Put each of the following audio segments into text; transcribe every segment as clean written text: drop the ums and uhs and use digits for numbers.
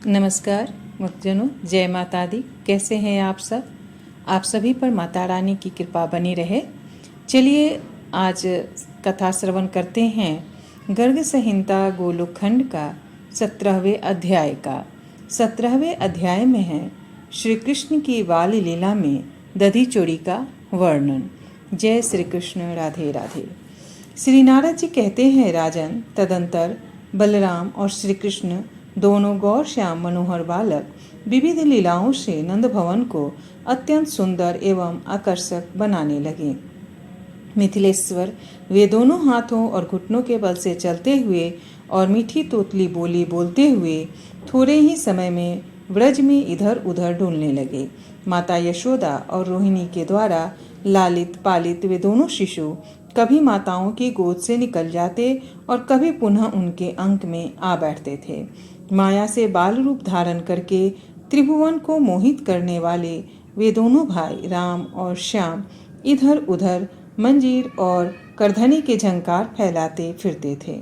नमस्कार भक्तजनों, जय माता दी। कैसे हैं आप सब? आप सभी पर माता रानी की कृपा बनी रहे। चलिए आज कथा श्रवण करते हैं गर्ग संहिता गोलोक खंड का 17वें अध्याय का। 17वें अध्याय में है श्री कृष्ण की बाल लीला में दधी चोरी का वर्णन। जय श्री कृष्ण, राधे राधे। श्री नारद जी कहते हैं, राजन, तदंतर बलराम और श्री कृष्ण दोनों गौर श्याम मनोहर बालक विविध लीलाओं से नंद भवन को अत्यंत सुंदर एवं आकर्षक बनाने लगे। मिथिलेश्वर वे दोनों हाथों और घुटनों के बल से चलते हुए और मीठी तोतली बोली बोलते हुए थोड़े ही समय में ब्रज में इधर उधर डोलने लगे। माता यशोदा और रोहिणी के द्वारा लालित पालित वे दोनों शिशु कभी माताओं की गोद से निकल जाते और कभी पुनः उनके अंक में आ बैठते थे। माया से बाल रूप धारण करके त्रिभुवन को मोहित करने वाले वे दोनों भाई राम और श्याम इधर उधर मंजीर और करधनी के झंकार फैलाते फिरते थे।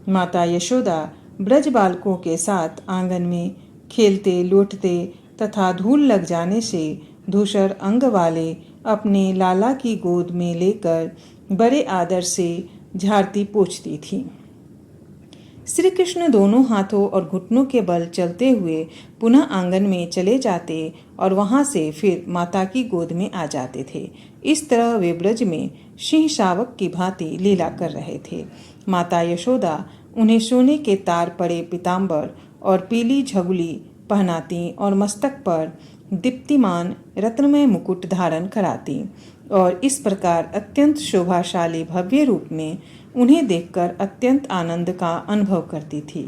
माता यशोदा ब्रज बालकों के साथ आंगन में खेलते लौटते तथा धूल लग जाने से धूसर अंग वाले अपने लाला की गोद में लेकर बड़े आदर से झाड़ती पोंछती थी। श्री कृष्ण दोनों हाथों और घुटनों के बल चलते हुए पुनः आंगन में चले जाते और वहां से फिर माता की गोद में आ जाते थे। इस तरह वे ब्रज में सिंह शावक की भांति लीला कर रहे थे। माता यशोदा उन्हें सोने के तार पड़े पीताम्बर और पीली झगुली पहनाती और मस्तक पर दीप्तिमान रत्नमय मुकुट धारण कराती और इस प्रकार अत्यंत शोभाशाली भव्य रूप में उन्हें देखकर अत्यंत आनंद का अनुभव करती थी।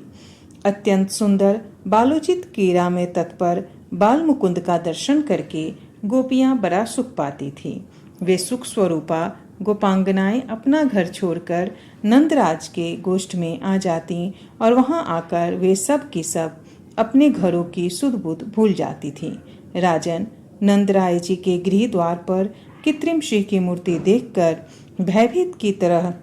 अत्यंत सुंदर बालोचित कीरा में तत्पर बाल मुकुंद का दर्शन करके गोपियां बड़ा सुख पाती थी। वे सुख स्वरूपा गोपांगनाएं अपना घर छोड़कर नंदराज के गोष्ठ में आ जाती और वहां आकर वे सब की सब अपने घरों की सुध बुध भूल जाती थी। राजन, नंदराय जी के गृह द्वार पर कृत्रिम सिंह की मूर्ति देखकर भयभीत की तरह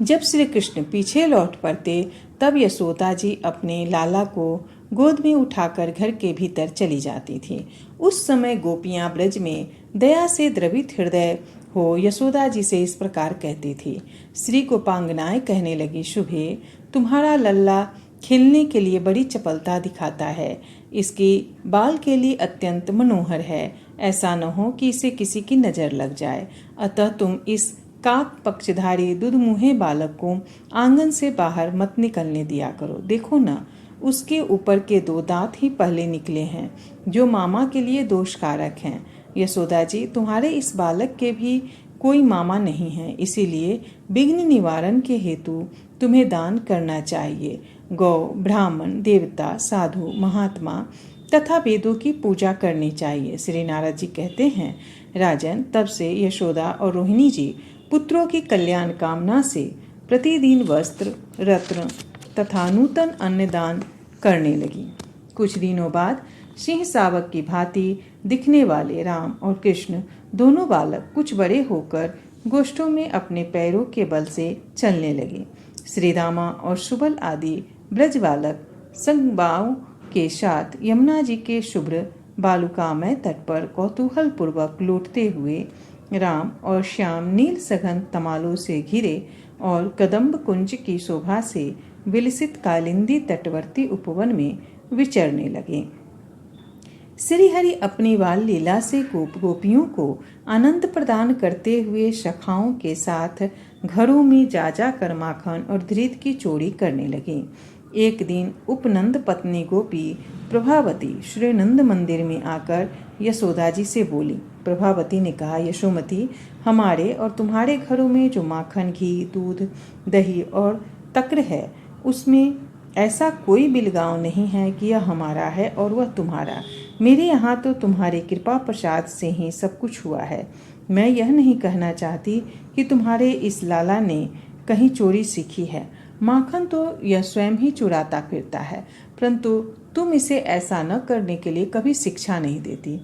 जब श्री कृष्ण पीछे लौट पड़ते तब यशोदा जी अपने लाला को गोद में उठाकर घर के भीतर चली जाती थी। उस समय गोपियां ब्रज में दया से द्रवित हृदय हो यशोदा जी से इस प्रकार कहती थी। श्री गोपांगनाएं कहने लगी, शुभे, तुम्हारा लल्ला खेलने के लिए बड़ी चपलता दिखाता है। इसकी बाल के लिए अत्यंत मनोहर है। ऐसा न हो कि इसे किसी की नजर लग जाए। अतः तुम इस काक पक्षधारी दुधमुहे बालक को आंगन से बाहर मत निकलने दिया करो। देखो ना, उसके ऊपर के 2 दांत ही पहले निकले हैं, जो मामा के लिए दोषकारक हैं। यशोदा जी, तुम्हारे इस बालक के भी कोई मामा नहीं है, इसीलिए विघ्न निवारण के हेतु तुम्हें दान करना चाहिए। गौ, ब्राह्मण, देवता, साधु, महात्मा तथा वेदों की पूजा करनी चाहिए। श्री नारद जी कहते हैं, राजन, तब से यशोदा और रोहिणी जी पुत्रों की कल्याण कामना से प्रतिदिन वस्त्र, रत्न तथा नूतन अन्न दान करने लगी। कुछ दिनों बाद सिंह शावक की भांति दिखने वाले राम और कृष्ण दोनों बालक कुछ बड़े होकर गोष्ठों में अपने पैरों के बल से चलने लगे। श्री रामा और सुबल आदि ब्रज बालक संगबाओं के साथ यमुना जी के शुभ्र बालुकामय तट पर कौतूहल पूर्वक लौटते हुए राम और श्याम नील सघन तमालों से घिरे और कदम्ब कुंज की शोभा से विलसित कालिंदी तटवर्ती उपवन में विचरने लगे। श्रीहरि अपनी बाल लीला से गोपियों को आनंद प्रदान करते हुए सखाओं के साथ घरों में जा कर माखन और घृत की चोरी करने लगे। एक दिन उपनंद पत्नी गोपी प्रभावती श्री नंद मंदिर में आकर यशोदा जी से बोली। प्रभावती ने कहा, यशोमती, हमारे और तुम्हारे घरों में जो माखन, घी, दूध, दही और तक्र है, उसमें ऐसा कोई बिलगांव नहीं है कि यह हमारा है और वह तुम्हारा। मेरे यहाँ तो तुम्हारी कृपा प्रसाद से ही सब कुछ हुआ है। मैं यह नहीं कहना चाहती कि तुम्हारे इस लाला ने कहीं चोरी सीखी है। माखन तो यह स्वयं ही चुराता फिरता है, परंतु तुम इसे ऐसा न करने के लिए कभी शिक्षा नहीं देती।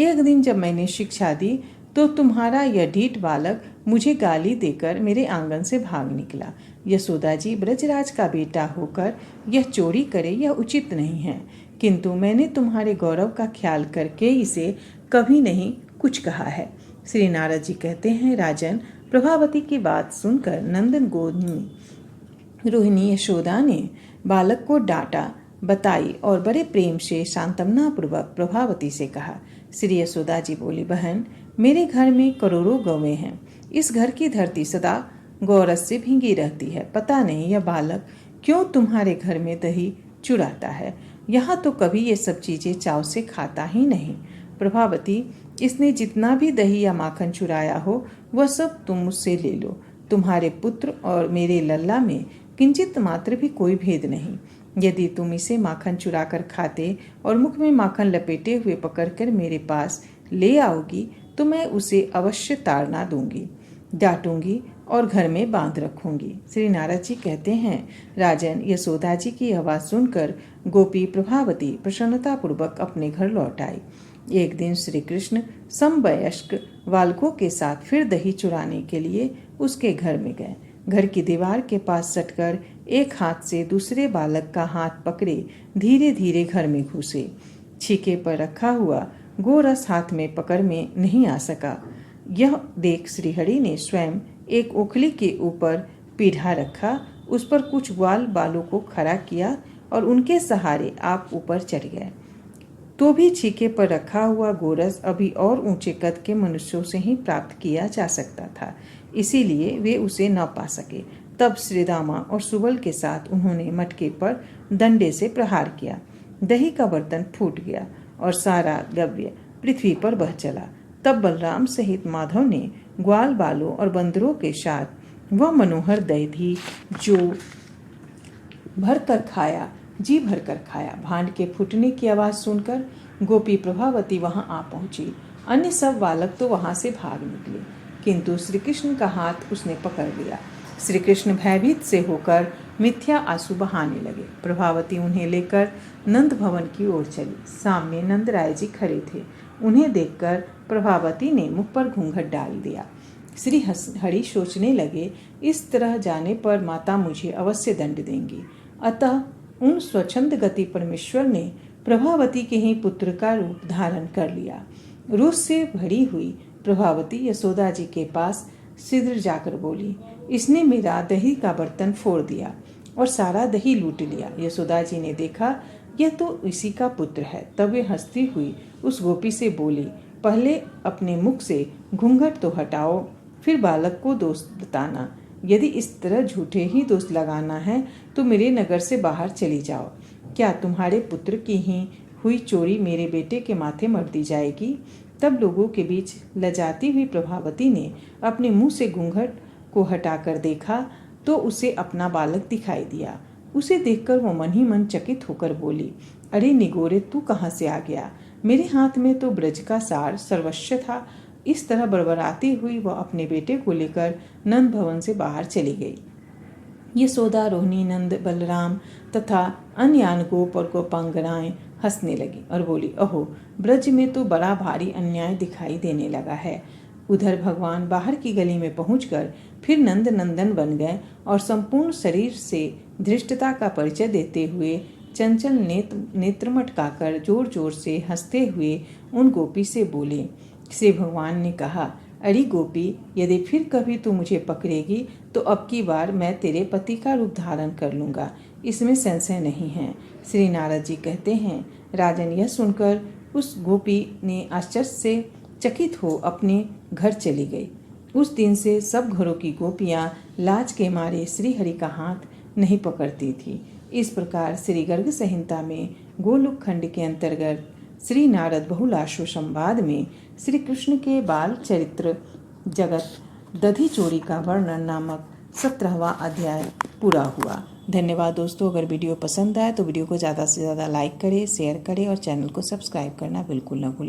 एक दिन जब मैंने शिक्षा दी तो तुम्हारा यह ढीठ बालक मुझे गाली देकर मेरे आंगन से भाग निकला। यशोदा जी, ब्रजराज का बेटा होकर यह चोरी करे यह उचित नहीं है, किंतु मैंने तुम्हारे गौरव का ख्याल करके इसे कभी नहीं कुछ कहा है। श्री नारद जी कहते हैं, राजन, प्रभावती की बात सुनकर नंदन गोदनी रोहिणी यशोदा ने बालक को डांटा बताई और बड़े प्रेम से सांत्वना पूर्वक प्रभावती से कहा। श्री यशोदा जी बोली, बहन, मेरे घर में करोड़ों गौवें हैं। इस घर की धरती सदा गौरस से भींगी रहती है। पता नहीं यह बालक क्यों तुम्हारे घर में दही चुराता है। यहाँ तो कभी ये सब चीजें चाव से खाता ही नहीं। प्रभावती, इसने जितना भी दही या माखन चुराया हो वह सब तुम मुझसे ले लो। तुम्हारे पुत्र और मेरे लल्ला में किंचित मात्र भी कोई भेद नहीं। यदि तुम इसे माखन चुराकर खाते और मुख में माखन लपेटे हुए पकड़कर मेरे पास ले आओगी तो मैं उसे अवश्य ताड़ना दूंगी, डांटूंगी और घर में बांध रखूंगी। श्री नारद जी कहते हैं, राजन, यशोदा जी की आवाज सुनकर गोपी प्रभावती प्रसन्नतापूर्वक अपने घर लौट आई। एक दिन श्री कृष्ण समवयस्क बालकों के साथ फिर दही चुराने के लिए उसके घर में गए। घर की दीवार के पास सटकर एक हाथ से दूसरे बालक का हाथ पकड़े धीरे धीरे घर में घुसे। छीके पर रखा हुआ गोरस हाथ में पकड़ में नहीं आ सका। यह देख श्रीहरि ने स्वयं एक ओखली के ऊपर पीढ़ा रखा, उस पर कुछ ग्वाल बालों को खड़ा किया और उनके सहारे आप ऊपर चढ़ गए। तो भी छीके पर रखा हुआ गोरस अभी और ऊंचे कद के मनुष्यों से ही प्राप्त किया जा सकता था, इसीलिए वे उसे न पा सके। तब श्रीदामा और सुबल के साथ उन्होंने मटके पर डंडे से प्रहार किया। दही का बर्तन फूट गया और सारा द्रव्य पृथ्वी पर बह चला। तब बलराम सहित माधव ने ग्वाल बालों और बंदरों के साथ वह मनोहर दही जो भरकर खाया, जी भरकर खाया। भांड के फूटने की आवाज सुनकर गोपी प्रभावती वहां आ पहुंची। अन्य सब बालक तो वहां से भाग निकले, किंतु श्री कृष्ण का हाथ उसने पकड़ लिया। श्री कृष्ण भयभीत से होकर मिथ्या आंसू बहाने लगे। प्रभावती उन्हें लेकर नंद भवन की ओर चली। सामने नंद राय जी खड़े थे। उन्हें देखकर प्रभावती ने मुख पर घूंघट डाल दिया। श्री हरि सोचने लगे, इस तरह जाने पर माता मुझे अवश्य दंड देंगी। अतः उन स्वच्छंद गति परमेश्वर ने प्रभावती के ही पुत्र का रूप धारण कर लिया। रोष से भरी हुई प्रभावती यशोदा जी के पास शीघ्र जाकर बोली, इसने मेरा दही का बर्तन फोड़ दिया और सारा दही लूट लिया। यशोदा जी ने देखा यह तो इसी का पुत्र है। तब वे हंसती हुई उस गोपी से बोली, पहले अपने मुख से घूंघट तो हटाओ, फिर बालक को दोष बताना। यदि इस तरह झूठे ही दोष लगाना है तो मेरे नगर से बाहर चली जाओ। क्या तुम्हारे पुत्र की ही हुई चोरी मेरे बेटे के माथे मर दी जाएगी? तब लोगों के बीच लजाती हुई प्रभावती ने अपने मुंह से घूंघट को हटाकर देखा तो उसे अपना बालक दिखाई दिया। उसे देखकर वो मन ही मन चकित होकर बोली, अरे निगोरे, तू कहाँ से आ गया? मेरे हाथ में तो ब्रज का सार सर्वस्व था। इस तरह बड़बड़ाती हुई वह अपने बेटे को लेकर नंद भवन से बाहर चली गई। यशोदा, रोहिणी, नंद, बलराम तथा अन्य गोप और गोपांगनाएं हंसने लगी और बोली, अहो, ब्रज में तो बड़ा भारी अन्याय दिखाई देने लगा है। उधर भगवान बाहर की गली में पहुंचकर फिर नंद नंदन बन गए और संपूर्ण शरीर से धृष्टता का परिचय देते हुए चंचल नेत्र मटकाकर जोर जोर से हंसते हुए उन गोपी से बोले। श्री भगवान ने कहा, अरे गोपी, यदि फिर कभी तू मुझे पकड़ेगी तो अब की बार मैं तेरे पति का रूप धारण कर लूँगा, इसमें संशय नहीं है। श्री नारद जी कहते हैं, राजन, यह सुनकर उस गोपी ने आश्चर्य से चकित हो अपने घर चली गई। उस दिन से सब घरों की गोपियाँ लाज के मारे श्री हरि का हाथ नहीं पकड़ती थी। इस प्रकार श्री गर्ग संहिता में गोलोक खंड के अंतर्गत श्री नारद बहुलाशु संवाद में श्री कृष्ण के बाल चरित्र जगत दधी चोरी का वर्णन नामक 17वां अध्याय पूरा हुआ। धन्यवाद दोस्तों। अगर वीडियो पसंद आए तो वीडियो को ज़्यादा से ज़्यादा लाइक करें, शेयर करें और चैनल को सब्सक्राइब करना बिल्कुल न भूलें।